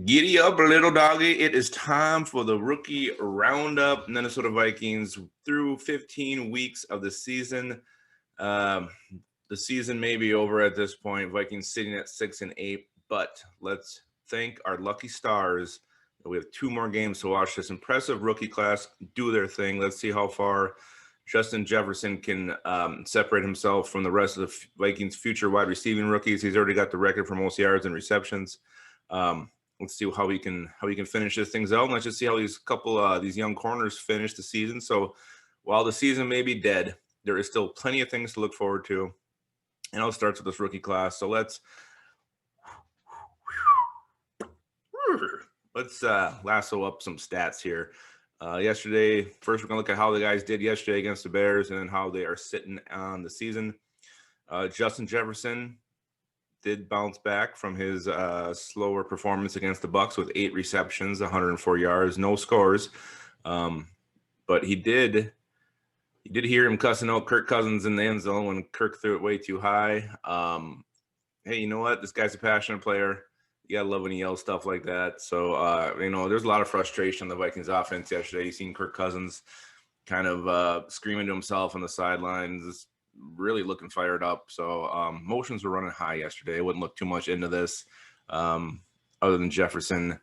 Giddy up, little doggy. It is time for the rookie roundup. Minnesota Vikings through 15 weeks of the season. Um, the season may be over at this point. Vikings sitting at 6-8, but let's thank our lucky stars. We have 2 more games to watch this impressive rookie class do their thing. Let's see how far Justin Jefferson can separate himself from the rest of the Vikings' future wide receiving rookies. He's already got the record for most yards and receptions. Let's see how he can finish this things out. And let's just see how these young corners finish the season. So while the season may be dead, there is still plenty of things to look forward to. And I'll start with this rookie class. So let's lasso up some stats here. Yesterday, first we're going to look at how the guys did yesterday against the Bears and then how they are sitting on the season. Justin Jefferson did bounce back from his slower performance against the Bucs with 8 receptions, 104 yards, no scores. But he did hear him cussing out Kirk Cousins in the end zone when Kirk threw it way too high. Hey, you know what? This guy's a passionate player. You gotta love when he yells stuff like that. So, there's a lot of frustration on the Vikings offense yesterday. You seen Kirk Cousins kind of screaming to himself on the sidelines, really looking fired up. So motions were running high yesterday. I wouldn't look too much into this other than Jefferson.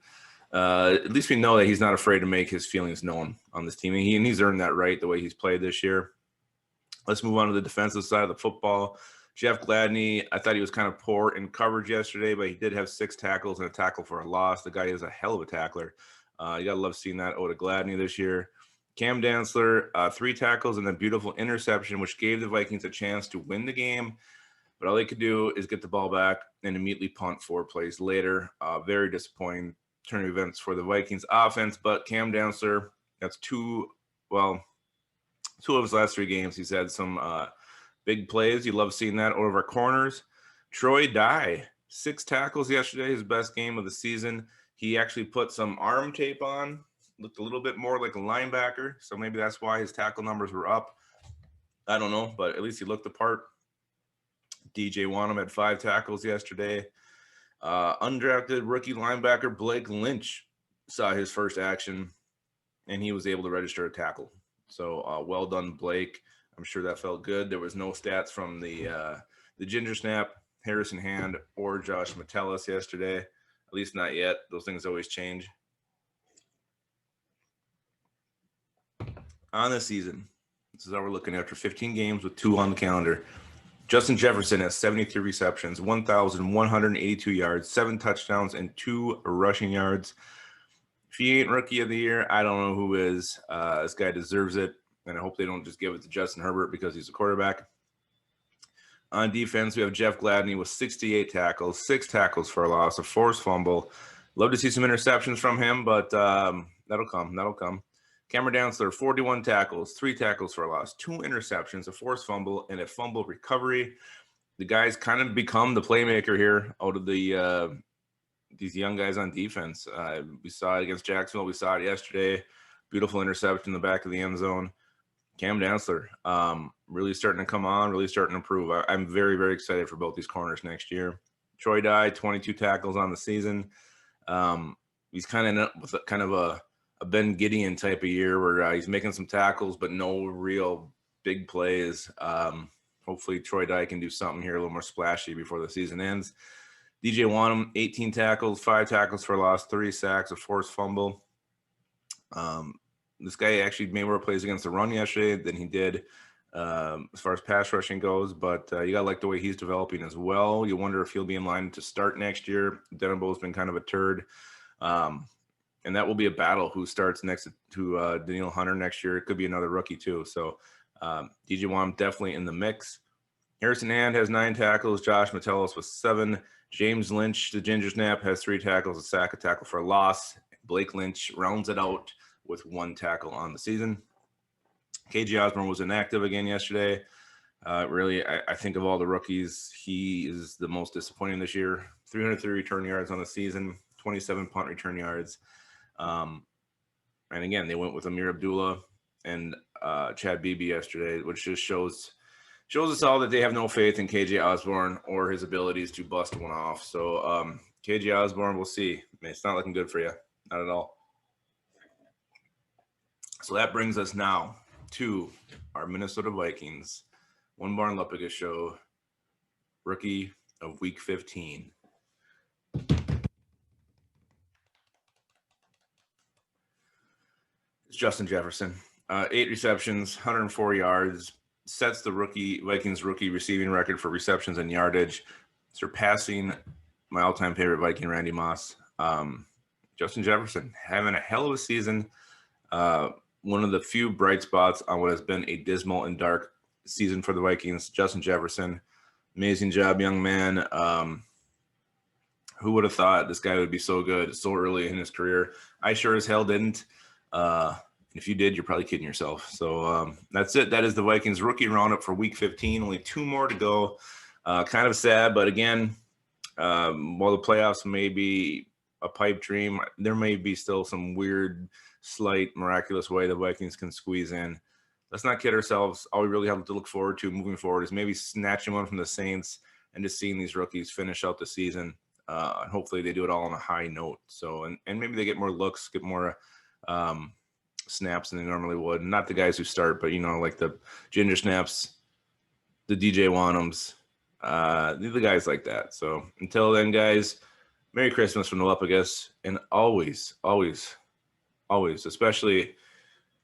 At least we know that he's not afraid to make his feelings known on this team. And he's earned that right the way he's played this year. Let's move on to the defensive side of the football. Jeff Gladney, I thought he was kind of poor in coverage yesterday, but he did have 6 tackles and a tackle for a loss. The guy is a hell of a tackler. You got to love seeing that out of Gladney this year. Cam Dantzler, 3 tackles and a beautiful interception, which gave the Vikings a chance to win the game. But all they could do is get the ball back and immediately punt 4 plays later. Very disappointing turn of events for the Vikings offense. But Cam Dantzler, that's 2 of his last 3 games. He's had some big plays. You love seeing that. Over our corners, Troy Dye, 6 tackles yesterday, his best game of the season. He actually put some arm tape on. Looked a little bit more like a linebacker, so maybe that's why his tackle numbers were up. I don't know, but at least he looked the part. DJ Wanham had 5 tackles yesterday. Undrafted rookie linebacker Blake Lynch saw his first action, and he was able to register a tackle. So well done, Blake. I'm sure that felt good. There was no stats from the Ginger Snap, Harrison Hand, or Josh Metellus yesterday. At least not yet. Those things always change. On the season, this is how we're looking after 15 games with 2 on the calendar. Justin Jefferson has 73 receptions, 1,182 yards, 7 touchdowns, and 2 rushing yards. If he ain't rookie of the year, I don't know who is. This guy deserves it, and I hope they don't just give it to Justin Herbert because he's a quarterback. On defense, we have Jeff Gladney with 68 tackles, 6 tackles for a loss, a forced fumble. Love to see some interceptions from him, but that'll come. Cameron Dantzler, 41 tackles, 3 tackles for a loss, 2 interceptions, a forced fumble, and a fumble recovery. The guy's kind of become the playmaker here out of these young guys on defense. We saw it against Jacksonville. We saw it yesterday. Beautiful interception in the back of the end zone. Cam Dantzler, really starting to come on, really starting to improve. I'm very, very excited for both these corners next year. Troy Dye, 22 tackles on the season. He's kind of a Ben Gideon type of year where he's making some tackles, but no real big plays. Hopefully Troy Dye can do something here a little more splashy before the season ends. DJ Wanham, 18 tackles, 5 tackles for a loss, 3 sacks, a forced fumble. This guy actually made more plays against the run yesterday than he did as far as pass rushing goes, but you got to like the way he's developing as well. You wonder if he'll be in line to start next year. Denebo's been kind of a turd. And that will be a battle who starts next to Danielle Hunter next year. It could be another rookie too. So DJ Wanham definitely in the mix. Harrison Hand has 9 tackles. Josh Metellus with 7. James Lynch, the Ginger Snap, has 3 tackles, a sack, a tackle for a loss. Blake Lynch rounds it out with 1 tackle on the season. KJ Osborne was inactive again yesterday. Really, I think of all the rookies, he is the most disappointing this year. 303 return yards on the season, 27 punt return yards. And again, they went with Amir Abdullah and Chad Beebe yesterday, which just shows us all that they have no faith in KJ Osborne or his abilities to bust one off. So KJ Osborne, we'll see. I mean, it's not looking good for you. Not at all. So that brings us now to our Minnesota Vikings One Barn Lepica show, rookie of week 15. It's Justin Jefferson. 8 receptions, 104 yards, sets the Vikings rookie receiving record for receptions and yardage, surpassing my all-time favorite Viking, Randy Moss. Justin Jefferson having a hell of a season. One of the few bright spots on what has been a dismal and dark season for the Vikings. Justin Jefferson, amazing job, young man. Who would have thought this guy would be so good so early in his career? I sure as hell didn't. If you did, you're probably kidding yourself. So that's it. That is the Vikings rookie roundup for week 15. Only 2 more to go. Kind of sad, but again, while the playoffs may be a pipe dream, there may be still some weird, slight, miraculous way the Vikings can squeeze in. Let's not kid ourselves. All we really have to look forward to moving forward is maybe snatching one from the Saints and just seeing these rookies finish out the season. And hopefully they do it all on a high note. So, and maybe they get more looks, get more snaps than they normally would. Not the guys who start, but, like the Ginger Snaps, the DJ Wanhams, the guys like that. So until then, guys, Merry Christmas from the Lepigas. And always, always, always, especially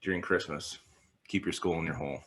during Christmas, keep your school in your hole.